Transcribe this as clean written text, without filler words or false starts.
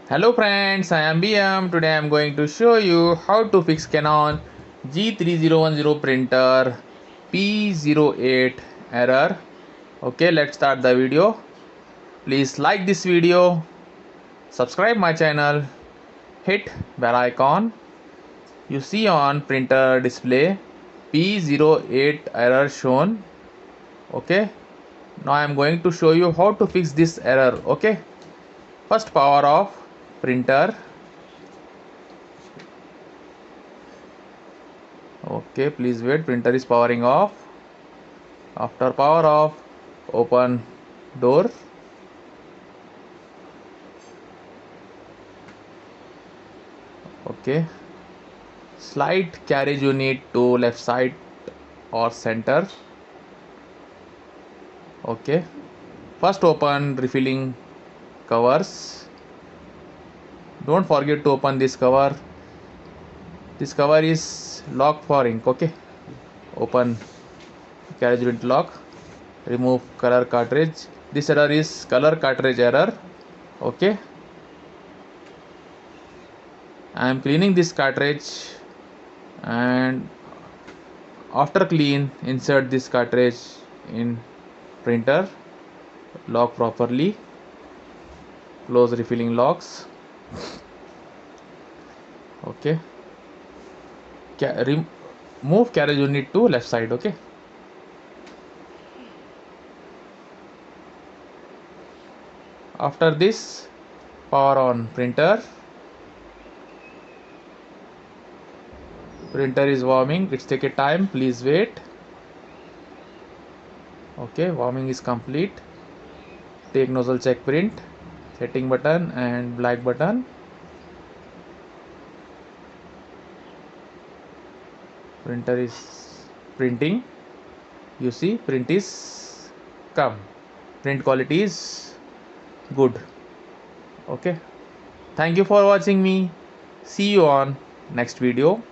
Hello friends, I am BM. Today I am going to show you how to fix Canon G3010 printer P08 error. Okay, let's start the video. Please like this video, subscribe my channel, hit bell icon. You see on printer display P08 error shown. Okay, now I am going to show you how to fix this error. Okay, first power off printer. Okay, please wait, printer is powering off. After power off, open door. Okay, slide carriage unit to left side or center. Okay, first open refilling covers. Don't forget to open this cover. This cover is lock for ink. Okay, open carriage unit lock. Remove color cartridge. This error is color cartridge error. Okay, I am cleaning this cartridge, and after clean, insert this cartridge in printer, lock properly, close refilling locks. Okay, move carriage unit to left side. Okay, after this, power on printer. Printer is warming, it's take a time, please wait. Okay, warming is complete. Take nozzle check print, setting button and black button. Printer is printing. You see, print is come. Print quality is good. Okay, thank you for watching me. See you on next video.